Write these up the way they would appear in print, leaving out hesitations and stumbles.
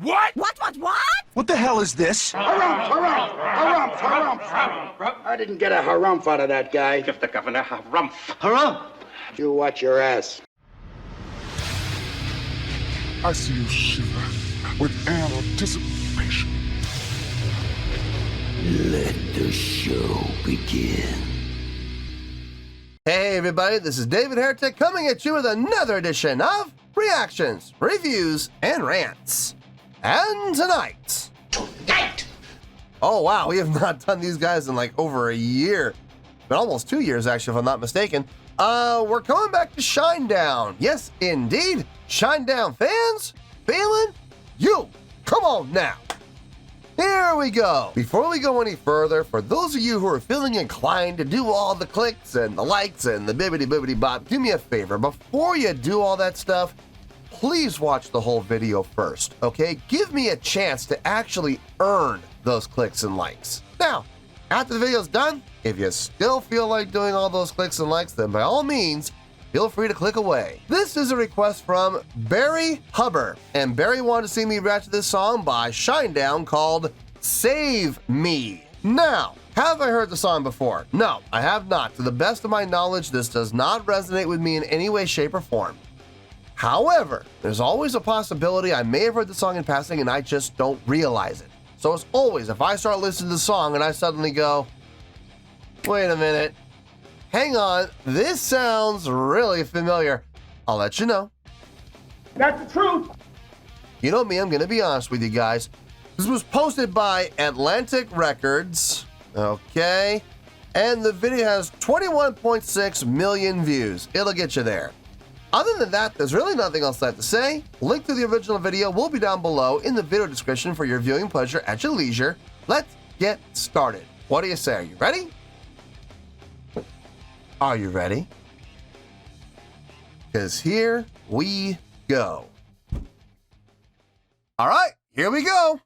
What? What? What the hell is this? Harumph. I didn't get a harumph out of that guy. Give the governor harumph. Harumph! You watch your ass. I see you shiver with anticipation. Let the show begin. Hey everybody, this is David Heretic coming at you with another edition of Reactions, Reviews, and Rants. And tonight... Oh wow, we have not done these guys in like over a year. Been almost 2 years actually, if I'm not mistaken. We're coming back to Shinedown. Yes, indeed. Shinedown Fans Feeling You. Come on now. Here we go. Before we go any further, for those of you who are feeling inclined to do all the clicks and the likes and the bibbity bop, do me a favor. Before you do all that stuff, please watch the whole video first, okay? Give me a chance to actually earn those clicks and likes. Now, after the video's done, if you still feel like doing all those clicks and likes, then by all means, feel free to click away. This is a request from Barry Hubbard, and Barry wanted to see me react to this song by Shinedown called Save Me. Now, have I heard the song before? No, I have not. To the best of my knowledge, this does not resonate with me in any way, shape, or form. However, there's always a possibility I may have heard the song in passing and I just don't realize it. So as always, if I start listening to the song and I suddenly go, wait a minute, hang on, this sounds really familiar, I'll let you know. That's the truth. You know me, I'm gonna be honest with you guys. This was posted by Atlantic Records, okay? And the video has 21.6 million views. It'll get you there. Other than that, there's really nothing else I have to say. Link to the original video will be down below in the video description for your viewing pleasure at your leisure. Let's get started. What do you say? Are you ready? Are you ready? Because here we go. All right, here we go.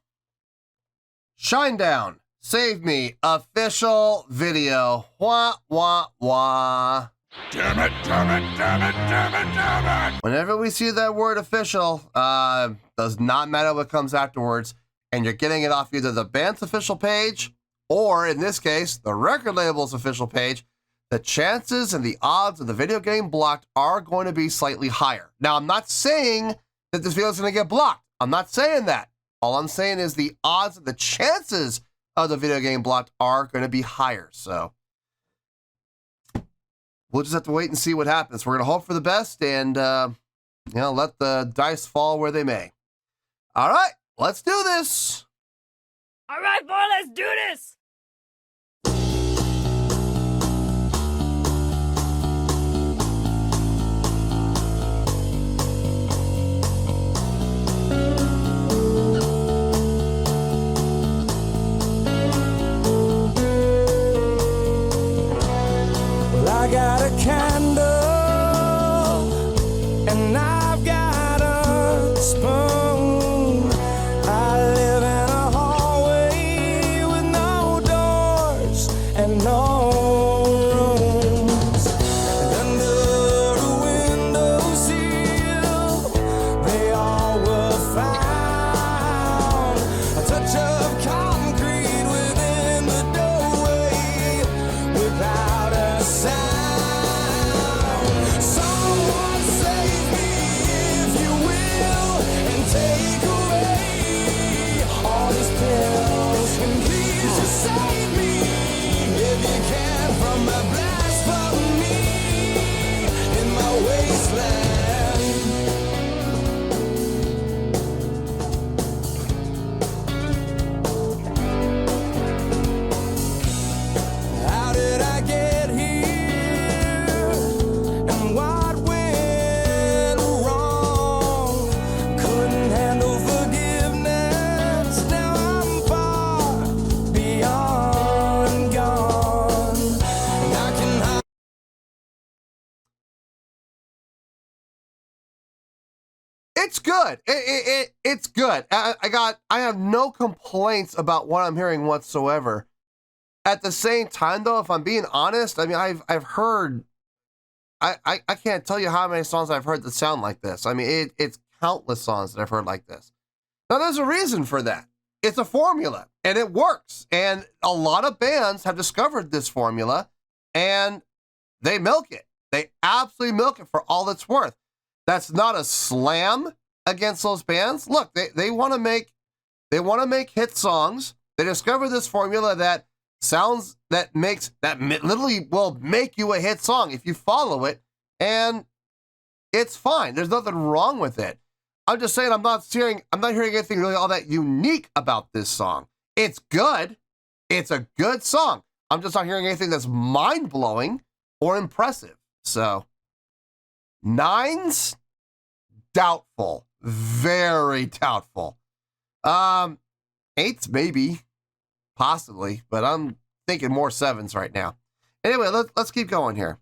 Shinedown, Save Me, official video. Wah, wah, wah. Damn it, damn it, damn it, damn it, damn it! Whenever we see that word official, does not matter what comes afterwards, and you're getting it off either the band's official page, or in this case, the record label's official page, the chances and the odds of the video getting blocked are going to be slightly higher. Now, I'm not saying that this video is going to get blocked. I'm not saying that. All I'm saying is the odds and the chances of the video getting blocked are going to be higher, so... we'll just have to wait and see what happens. We're going to hope for the best and, let the dice fall where they may. All right, let's do this. All right, boy, let's do this. I got a candle and I've got a spoon. I live in a hallway with no doors and no rooms. And under a windowsill, they all were found. A touch of concrete within the doorway without a sound. It's good. It's good. I have no complaints about what I'm hearing whatsoever. At the same time, though, if I'm being honest, I mean, I've heard, I can't tell you how many songs I've heard that sound like this. I mean, it's countless songs that I've heard like this. Now, there's a reason for that. It's a formula, and it works. And a lot of bands have discovered this formula, and they milk it. They absolutely milk it for all it's worth. That's not a slam against those bands. Look, they want to make hit songs. They discover this formula that literally will make you a hit song if you follow it, and it's fine. There's nothing wrong with it. I'm just saying I'm not hearing anything really all that unique about this song. It's good. It's a good song. I'm just not hearing anything that's mind-blowing or impressive. So, 9s, doubtful. Very doubtful. 8s, maybe. Possibly. But I'm thinking more 7s right now. Anyway, let's keep going here.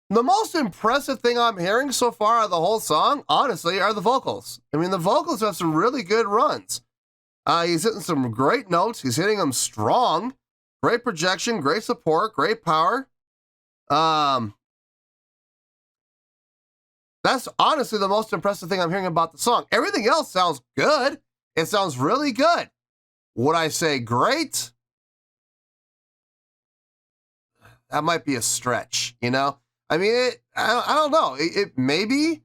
The most impressive thing I'm hearing so far of the whole song, honestly, are the vocals. I mean, the vocals have some really good runs. He's hitting some great notes. He's hitting them strong. Great projection, great support, great power. That's honestly the most impressive thing I'm hearing about the song. Everything else sounds good. It sounds really good. Would I say great? That might be a stretch, you know? I mean, I don't know. It maybe.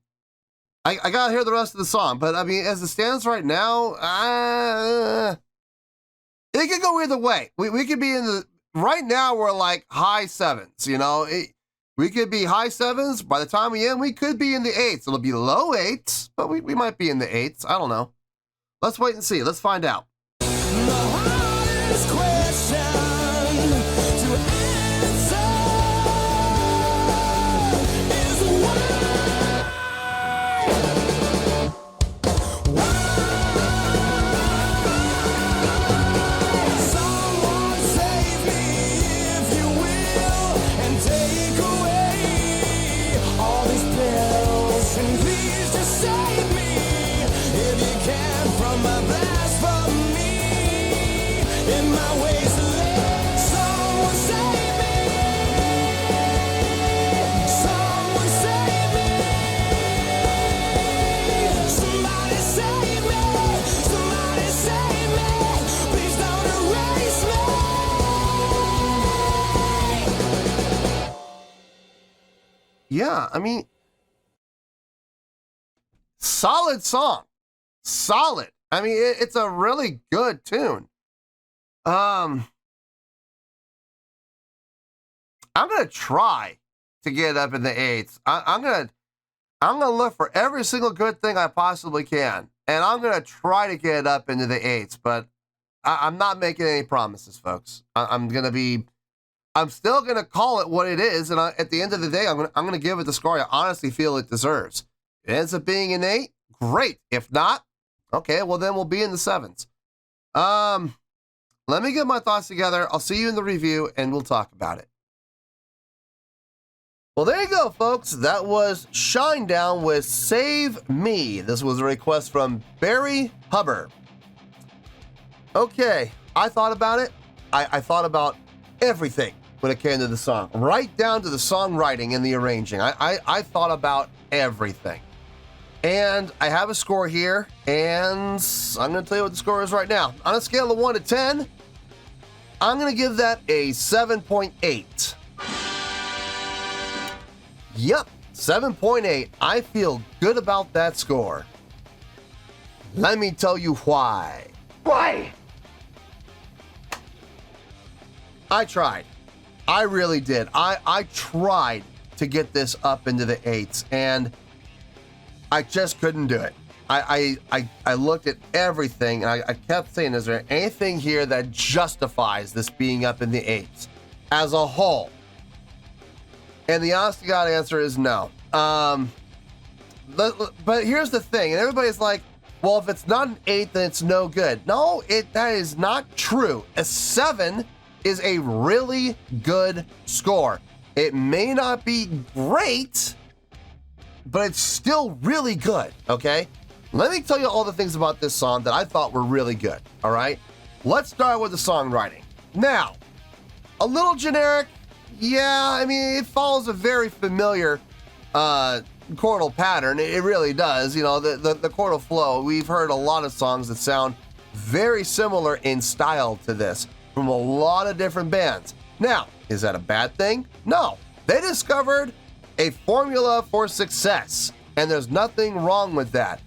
I gotta hear the rest of the song, but I mean, as it stands right now, it could go either way. We could be in the right now. We're like high 7s, you know. We could be high 7s. By the time we end, we could be in the 8s. It'll be low 8s, but we might be in the 8s. I don't know. Let's wait and see. Let's find out. The hardest question to answer is why? Someone save me if you will, and take away all these pills, and please just save me if you can from my blasphemy in my wasteland. Someone save me. Someone save me. Somebody save me. Somebody save me. Please don't erase me. Yeah, I mean, solid song. Solid. I mean, it's a really good tune. I'm gonna try to get up in the 8s. I'm gonna look for every single good thing I possibly can, and I'm gonna try to get it up into the 8s. But I'm not making any promises, folks. I'm still gonna call it what it is, and at the end of the day, I'm gonna give it the score I honestly feel it deserves. If it ends up being an 8, great. If not, okay, well then we'll be in the 7s. Let me get my thoughts together. I'll see you in the review, and we'll talk about it. Well, there you go, folks. That was Shinedown with Save Me. This was a request from Barry Hubbard. Okay, I thought about it. I thought about everything when it came to the song, right down to the songwriting and the arranging. I thought about everything. And I have a score here, and I'm going to tell you what the score is right now. On a scale of 1 to 10, I'm going to give that a 7.8. Yep, 7.8. I feel good about that score. Let me tell you why. Why? I tried. I really did. I tried to get this up into the 8s, and I just couldn't do it. I looked at everything, and I kept saying, is there anything here that justifies this being up in the 8s as a whole? And the honest to God answer is no. But here's the thing, and everybody's like, well, if it's not an 8, then it's no good. No, that is not true. A 7 is a really good score. It may not be great, but it's still really good, okay? Let me tell you all the things about this song that I thought were really good, all right? Let's start with the songwriting. Now, a little generic, yeah, I mean, it follows a very familiar chordal pattern. It really does. You know, the chordal flow. We've heard a lot of songs that sound very similar in style to this from a lot of different bands. Now, is that a bad thing? No. They discovered a formula for success, and there's nothing wrong with that.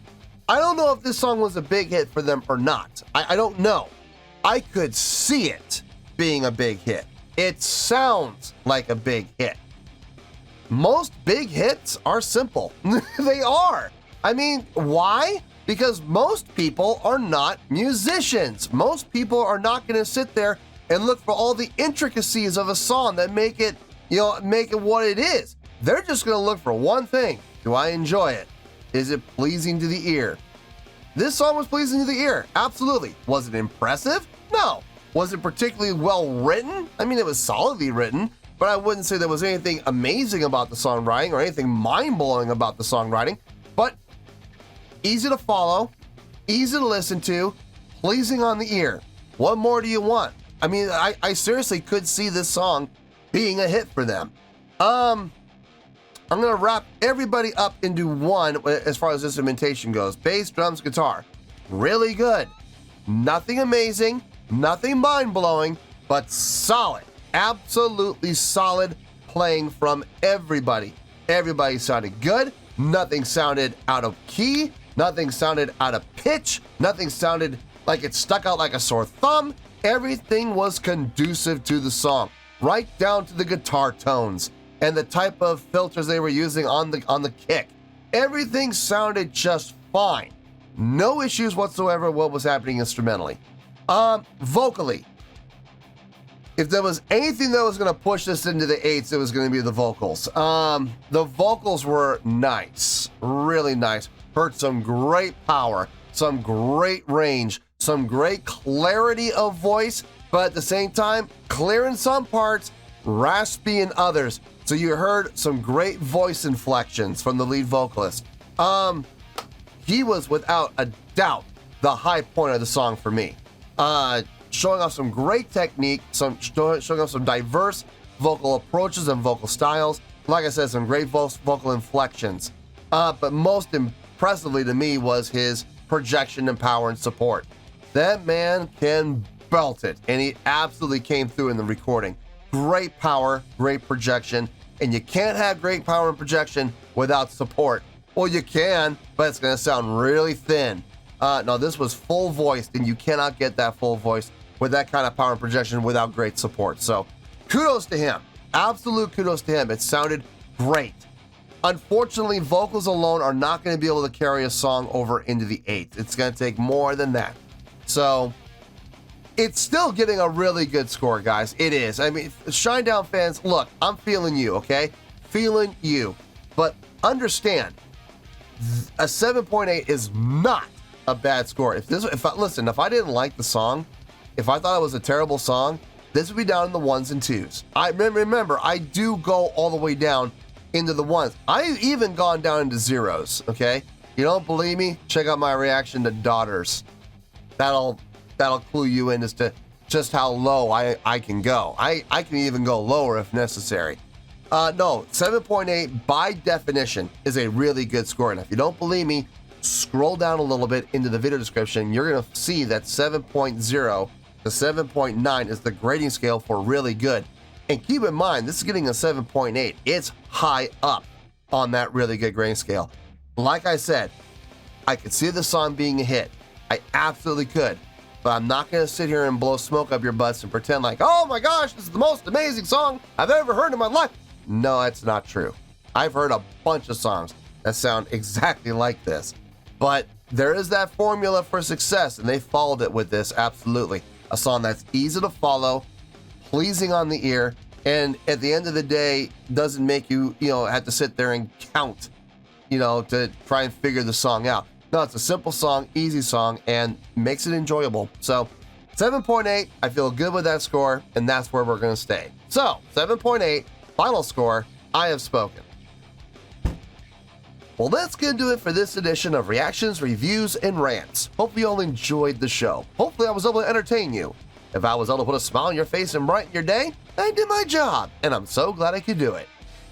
I don't know if this song was a big hit for them or not. I don't know. I could see it being a big hit. It sounds like a big hit. Most big hits are simple. They are. I mean, why? Because most people are not musicians. Most people are not going to sit there and look for all the intricacies of a song that make it what it is. They're just going to look for one thing. Do I enjoy it? Is it pleasing to the ear? This song was pleasing to the ear. Absolutely. Was it impressive? No. Was it particularly well written? I mean, it was solidly written, but I wouldn't say there was anything amazing about the songwriting or anything mind-blowing about the songwriting, but easy to follow, easy to listen to, pleasing on the ear. What more do you want? I mean, I seriously could see this song being a hit for them. I'm going to wrap everybody up into one as far as instrumentation goes. Bass, drums, guitar. Really good. Nothing amazing, nothing mind-blowing, but solid. Absolutely solid playing from everybody. Everybody sounded good. Nothing sounded out of key. Nothing sounded out of pitch. Nothing sounded like it stuck out like a sore thumb. Everything was conducive to the song, right down to the guitar tones and the type of filters they were using on the kick. Everything sounded just fine. No issues whatsoever what was happening instrumentally. Vocally, if there was anything that was going to push this into the 8s, it was going to be the vocals. The vocals were nice, really nice. Heard some great power, some great range, some great clarity of voice, but at the same time, clear in some parts, raspy in others. So you heard some great voice inflections from the lead vocalist. He was without a doubt the high point of the song for me. Showing off some great technique, showing off some diverse vocal approaches and vocal styles. Like I said, some great vocal inflections. But most impressively to me was his projection and power and support. That man can belt it, and he absolutely came through in the recording. Great power, great projection, and you can't have great power and projection without support. Well, you can, but it's going to sound really thin. No, this was full voiced, and you cannot get that full voice with that kind of power and projection without great support. So kudos to him. Absolute kudos to him. It sounded great. Unfortunately, vocals alone are not going to be able to carry a song over into the 8th. It's going to take more than that. So it's still getting a really good score, guys. It is. I mean, Shinedown fans, look, I'm feeling you, okay? Feeling you. But understand, a 7.8 is not a bad score. If I didn't like the song, if I thought it was a terrible song, this would be down in the 1s and 2s. I remember, I do go all the way down into the 1s. I've even gone down into 0s, okay? You don't believe me? Check out my reaction to Daughters. That'll clue you in as to just how low I can go. I can even go lower if necessary. No, 7.8 by definition is a really good score. And if you don't believe me, scroll down a little bit into the video description. You're going to see that 7.0 to 7.9 is the grading scale for really good. And keep in mind, this is getting a 7.8. It's high up. on that really good grain scale. Like I said, I could see the song being a hit. I absolutely could. But I'm not going to sit here and blow smoke up your butts and pretend like, oh my gosh, this is the most amazing song I've ever heard in my life. No, that's not true. I've heard a bunch of songs that sound exactly like this. But there is that formula for success, and they followed it with this, absolutely. A song that's easy to follow, pleasing on the ear, and at the end of the day, doesn't make you, have to sit there and count, to try and figure the song out. No, it's a simple song, easy song, and makes it enjoyable. So 7.8, I feel good with that score, and that's where we're going to stay. So 7.8, final score, I have spoken. Well, that's going to do it for this edition of Reactions, Reviews, and Rants. Hope you all enjoyed the show. Hopefully I was able to entertain you. If I was able to put a smile on your face and brighten your day, I did my job, and I'm so glad I could do it.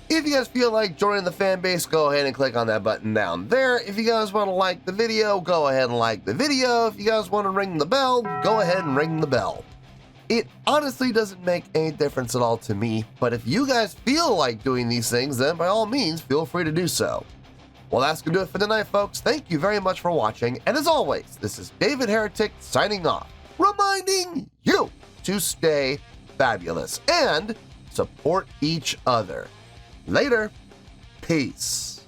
If you guys feel like joining the fan base, go ahead and click on that button down there. If you guys want to like the video, go ahead and like the video. If you guys want to ring the bell, go ahead and ring the bell. It honestly doesn't make any difference at all to me, but if you guys feel like doing these things, then by all means, feel free to do so. Well, that's going to do it for tonight, folks. Thank you very much for watching, and as always, this is David Heretic signing off, reminding you to stay fabulous and support each other. Later. Peace.